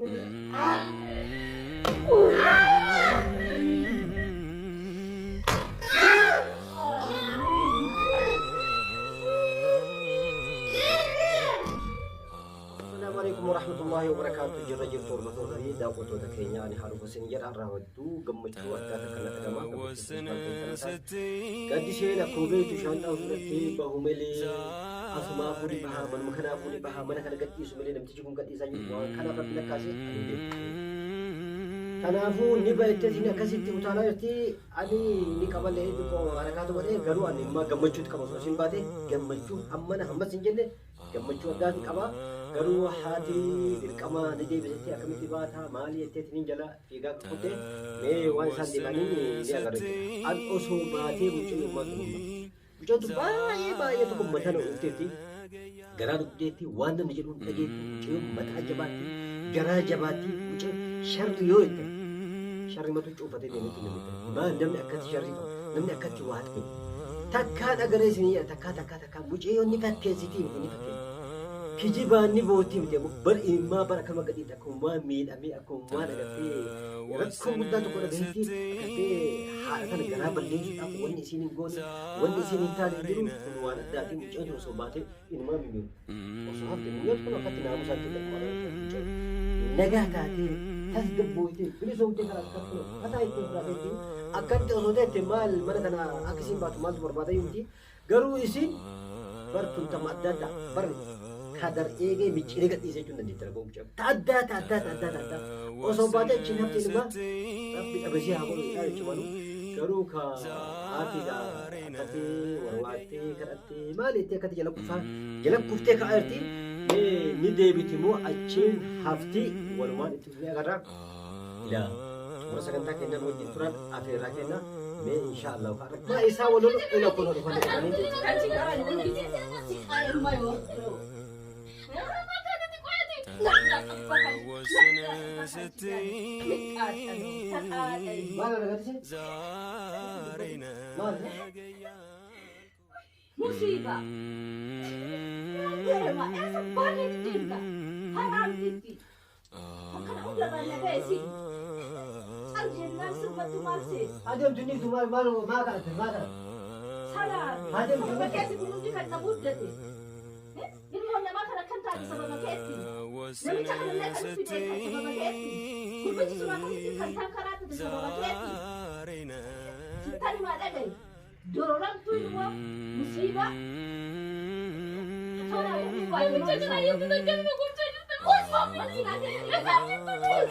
Assalamualaikum warahmatullahi wabarakatuh. Jirra jirtu hormatoota daawwattoota keenya ani Haaruu Hussein jedha. Irraa hedduu gammachuu addaa kana dhagamaa gaddi isheen akkuma beektu shaanxaa fudhattee bahu malee asumaa fuudhi bahaa manuma kanaa fuudhi bahaa mana kana gadhiisu malee namtichi kun gadhiisaa jiru waan kanaaf rabbi lakkaasee ani beeku. Kanaafuu ni baay'attiin akkasitti utaalaa jirti ani ni qabalee dhukkoo harakaatu godhee garuu ani immoo gammachuutti qaba osoo isin baate gammachuu hammana hammas hin jenne gammachuu addaati qaba. Garuu haati dirqama ni deebisetti akkamitti baata maali jetteetiin jala fiigaa kutte mee waan isaan deemanii ni agarre an osoo baatee mucin mucatu baay'ee tokko mataa dhufteetti garaa dhufteetti waan namni jedhu dhageetti mucin mataa jabaatti garaa jabaatti mucin sharri yoo jette sharri matu cuufatee deemetti namni maal namni akkatti sharri namni akkatti waat kennu takkaa dhagaree isinii takkaa mucayyoonni fakkeessitii miti ni fakkeessi. Kijibani bootti miti bar immaa bara kama gadi akkuma miidhamee akkuma dhagatee rakkoo guddaa tokko dhagahetti dhagatee haadha kana garaa balleessuudhaaf wanni isiin hin goone wanni isiin hin taane jiru kun waan addaatiin mucaan osoo baatee ilmaa miidhamu osoo hafte mucaan kun akkatti naamusaatti dhaqmaa nagaa taatee tasgabbooytee bilisoomtee karaa akkatti hataa itti fudhateetti akkatti osoo teette maal mana kana akka isiin baatu maaltu barbaada yuuti garuu isiin bartuun tama adda addaa barri kadar ege micire gadhi se chun nditra gom chak tadda oso bade chin hafte ilma rabbi abasi ha ko ya chumanu garu ka ati ga kate warwate karatte malite kate jala kufte ka arti ni debiti mo achin hafti warman itu ya gara ila wasakanta kenna mo turan afira kenna me insyaallah ma isa wololo ila kono ko ni kanci gara ni ay mayo musibah. Esa paling cinta, haram titi. Karena udah banyak besi. Anjirnya sempat tumarsis. Ada dunia tumar malu makan. Salah. Ada sempat kasi belum dikat nabut jadi. Ini mau nama karena kan tadi sama maketi. Nami cakap nak kan sudah sama maketi. Kurban cuma kan kan karat itu sama maketi. Tadi mana deh? Dorong tu semua musibah. Salah aku buat. Jadi saya itu tak kena kurban itu. Oh, masih ada. Ya tapi terus.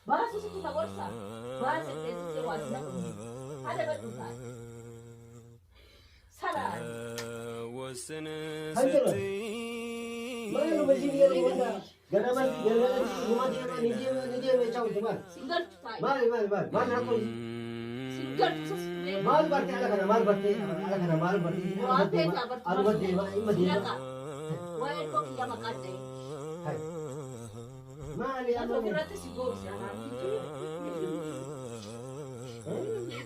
Bahasa itu tak borsa. Bahasa itu wajib. Ada betul. Salah. Mana lu masih dia mana? Ganaman rumah dia macam tu mana? Single type. Mana aku? Single sesuatu. Mal berarti ada kana mal berarti. Alu berarti ima dia. Wah itu kita makan deh. Mana dia? Aku berarti si bos ya.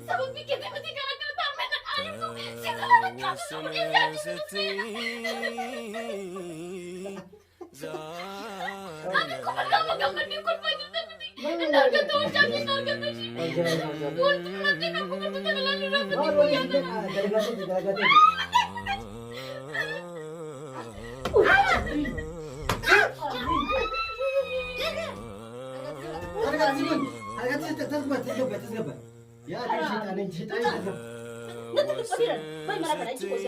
Sabun pikir dia mesti kalau kita makan ayam tu, segala macam tu mungkin jadi. Aku bergambar ni kurban itu. Narga tu jadi narga tu sih. Untuk nanti aku betul betul lalu rapat di punya tu. تسقط يا شيطان انت شيطان نتلقى قليلا ما يمنعك أن تجيبوا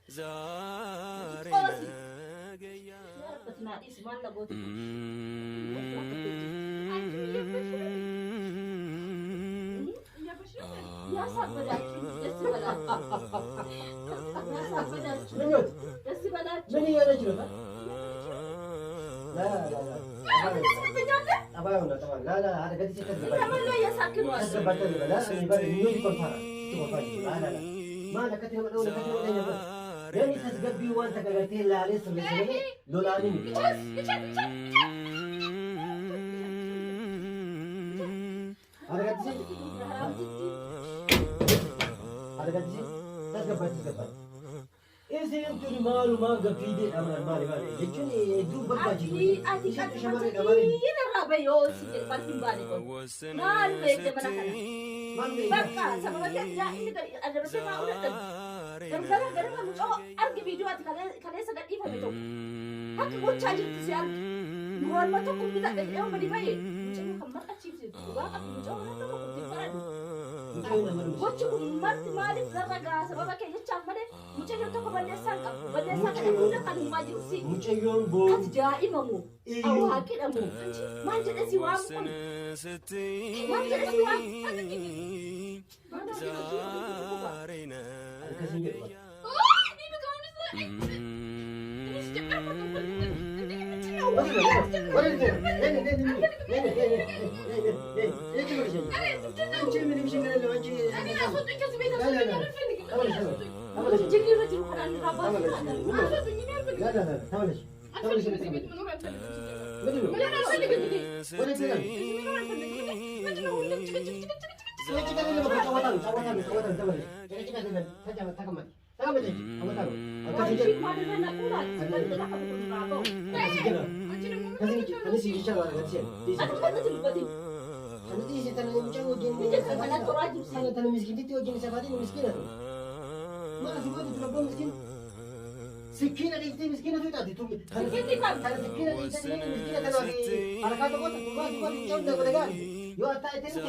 سيارة بتنادي سمان لبوت يا صاحبي من هي رجل لا أبغى طبعا لا هذا قد يصير يا ساكن واسع لا يبغى فرا لا ما أنا كتير من أول يعني تسقبي وانت قلتي لا عليه سمسمي لولاني هذا قد يصير تسقبي إذا أنتم ما قفيدي أمر مالي يجوني يدوب بالباجي أتي كذا رابيو سيد بارتين بالكم ما البيت من أكله بقى سبب كذا إني أجرب سمع ولا كذا مجو أرجع فيديوهات كله سكت إيه فهمتوا هكذا مو تاجر تسيان نقول ما تقوم بذا اليوم بدي باي مجو كم أشيب سيد وقع مجو أنا تقوم بتفرد وجو مرت مالي زرقا سبب كذا يجتمع مره مجو يوم بلسان كده كان ما جوسي مجيون بو أتجاي مامو أو هاكي أمو ما جد سوام ما جد سوام زارينا سكينة دي مسكينة توي تادي تومي سكينة دي مسكينة تنادي على كذا قط ما جون ده بدك يو أتاي تنتي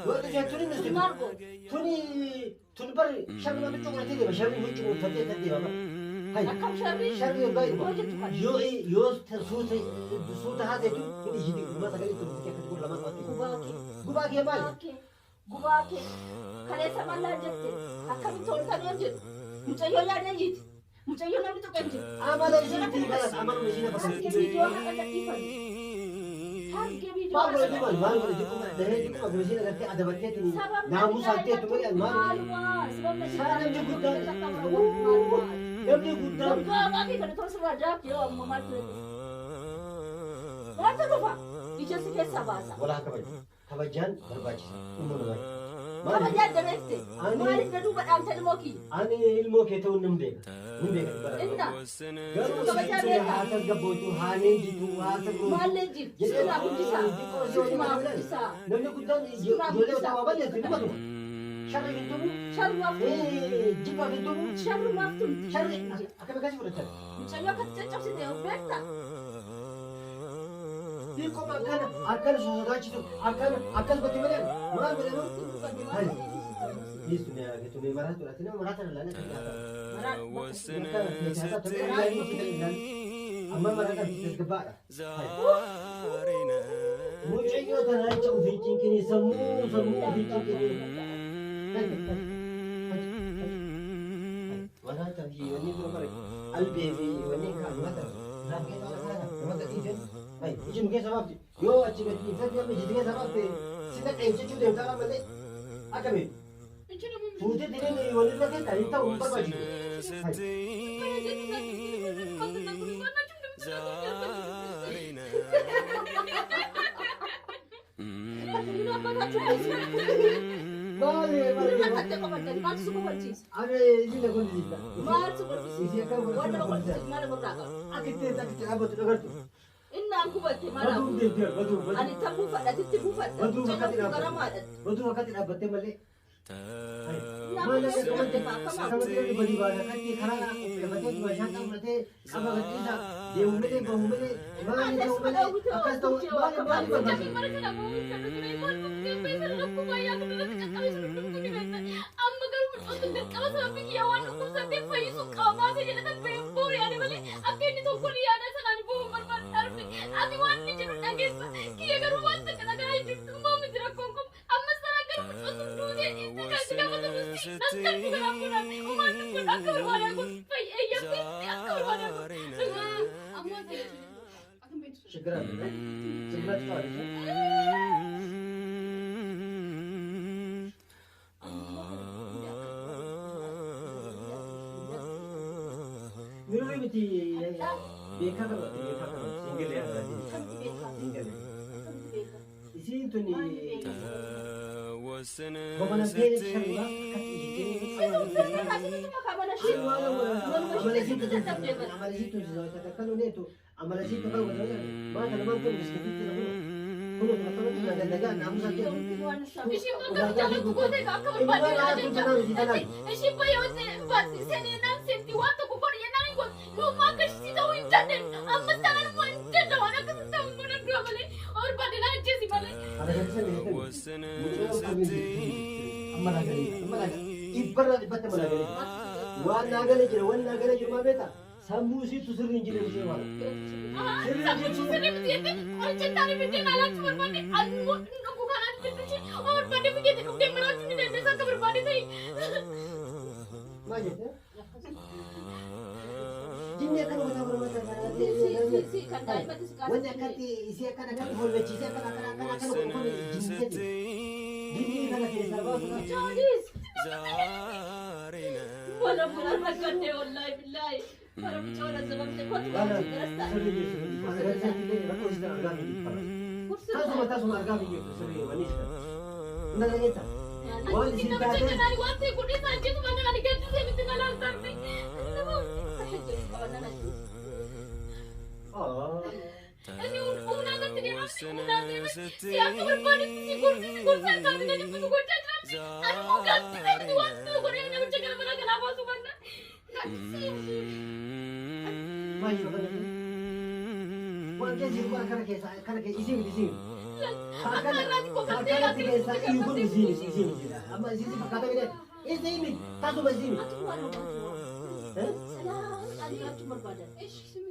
يو تجي توني نسي توني بر شاب ما بتشوف نتيجة بس شاب يجي وفتى تدي بابا هاي شاب يبغى يو صوت هذا تو كده يجي ما تقدر تقول لما تقول غباك يا مال غباك كله سمان لا جت أكمل تول ثاني جت مجھے یہ یاد نہیں جیت مجھے یہ نہیں تو کنج عمل جیتی بس عمل مشینه بس کے ویڈیو ہے کہ فن ہر کے ویڈیو ما بقول لكم ما بقول لكم ده هي مشينه قالت لي ادبتني ناموس سالتي تقولي المال سلام جو قدام يبني قدام ما في كده توصل راجع يا ماما لا تروح يجي سكه سباسا ولا كبجان برباج ما جاء درست ما لك دوب أنت الموكي أنا الموكي تو نمبيك إننا قالوا كبجان هذا قبوتو هانين جيتو هذا ما لجيب سنا بوديسا سنا بوديسا نمني قدام يولي وتوابل يزيدوا شر يدوم شر مفتون جيبا يدوم شر مفتون شر أكمل كذي ولا شر مشان يوم كتجيب سيدي وبيتا يكون أكل سوزاجي تو أكل بتمنى ما بدنا هاي يسمع كتوني مرات ولا تنا مرات ولا لا أما مرات تسكبا مجيء تناجع في تينكني سمو في تينكني مرات في وني بقول البيبي وني كان مثلا لكن أنا مثلا إيجن هاي إيجن كيس سبب يو أشياء كذي فجأة مجدي سبب سيدا أي شيء جودة ترى ملء أكمل فوتي تيجي يولي لك تاني تا أمبر باجي إن أنكم بتمارا أنا تبوا فدا تبوا فدا جنوا كرامات بدو وقت الأب بتملي ما لك كمان تبقى كمان sama sekali beri barang kaki karena aku dapat macam macam nanti sama kerja يومي بهمي ما يومي أكستو ما Jadi mereka nak mau kerja dengan ibu, mungkin besar aku bayar kerja dengan kami sudah kuni mana. Amma kalau untuk kalau sampai kiawan aku sampai bayi suka apa saja nak bembur ya ni balik. Akhir ni tu kuliah ada sana ni bohong bermanfaat. Ati wan ni jadi nangis. Kia kalau wan tak nak ada itu mau menjadi kongkong. Amma sekarang kalau untuk dunia ini kan tidak betul mesti. Nanti bukan aku nak. Umat pun aku orang aku bayi ayam aku orang aku. Amma saya akan betul. شكرا سمعت فارس نروي بتي بيكا سينجل يا سينجل يسين توني بابا نبيل شربا عملت كذا ما كان ما كان مسكين كذا هو مثلا إذا نجا نعم سكين إيش يبغى كذا تقول ده كم بعدين إيش يبغى يوزع بس سنة نام سنتي وقت كبر ينام يقول لو ما كشتي ده وينتهي أما سنة ما ينتهي ده وأنا كنت أقول لك رامله और बदला जैसी वाले أما لا إبرة بتة ما لا وانا قال جرما بيتا ساموسي تسرين جري مسلمان سرين بتيجي और चिंता नहीं बिल्कुल नालायक बर्बादी अनु नुकु खाना चिंता और बड़े भी कहते नुकते मरा चिंता नहीं ऐसा कबर बर्बादी नहीं ما جت जिन्हें kan si kandai mati sekarang wanda kati isi akan hol beci akan ko jinni kana ke sarwa Charles wala nakande wallahi billahi para bicara zaman se kau tasu agami suri manis nada kita wal kita cakap waktu kudi saja tu mana ada kita sih mesti ngalang tapi ini orang kan tidak siapa berbanding sigur saya dengan itu sigur cakap aku mau ganti lagi waktu orang yang bercakap mana kenapa sebenarnya maju wajah jiwa karena ke isi akan di sini ama sisi kata ini tasu masih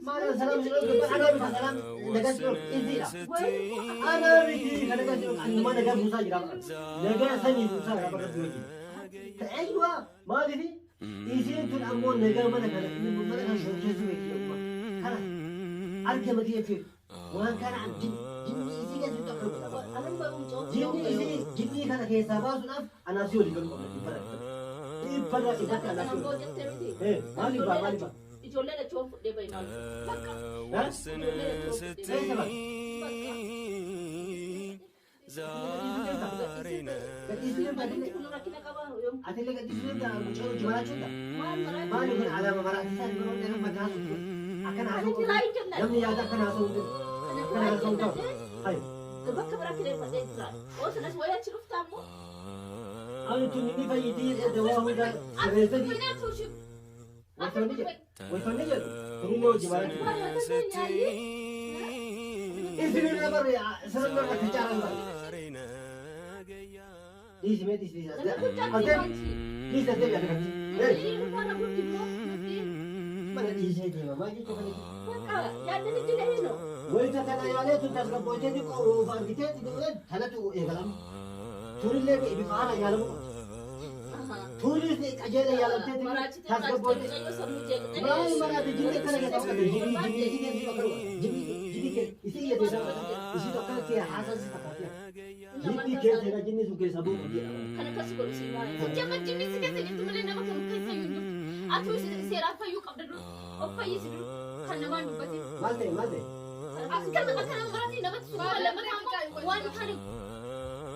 mana salam salam negas ini lah ana bikin negas anu negas musa jira negas sani musa apa kata lagi aywa ma ini isi tu amon negas mana kana ini musa kan sosial media kana alke mati itu wan kana jinni isi kan sudah kalau alam baru jinni kana ke sabah sunaf anasi oli kan pada ikat anasi mali ba ijoollee na choon fudhee bayi maal bakka bakka biraa kiree fadhee jira oo sanas wayyaa achi dhuftaammoo Waifannya je, ini mau gimana? Ini apa ya? Serem banget kejaran banget. Di sini. Di sana ada kan? Mana di sini mama itu kan? Ya dari sini no. Woi tak ada yang tu tak boleh jadi kau kita itu kan? Thala tu kalam. Turun lagi ibu mana yang lalu? Tulis ni kajian yang lalu tu tak boleh. Mana tu jadi kan kita tahu jadi isi dia tu isi tu kan dia asas sepatutnya. Jadi kita nak jenis suka sabu dia. Karena kasih berusi mana? Sejak jenis kita itu mana nama kamu kasih itu. Aku serapa yuk abdul. Apa isi dulu? Karena mana berarti? Malte. Akan berarti nama tu semua lama kamu wan hari.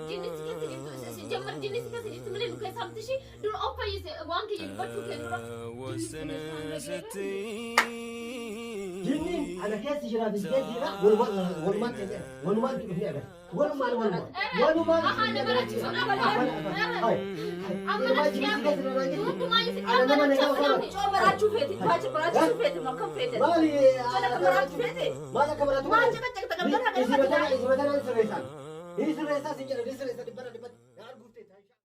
Jenis kita itu sejak jenis kita itu mana lukai sampai sih dulu apa isi wan kita bertukar dulu. جنين أنا كيس جرا في كيس جرا ولما كذا ولما تبني أبدا ولما أنا بلاتي أنا بلاتي أنا ما نجاوب شو برات شوفيتي باجي برات شوفيتي ما كم فيتي أنا كبرات شوفيتي ما أنا كبرات ما أجيب تك تك تك تك إذا بدنا نسريسان سنجرا نسريسان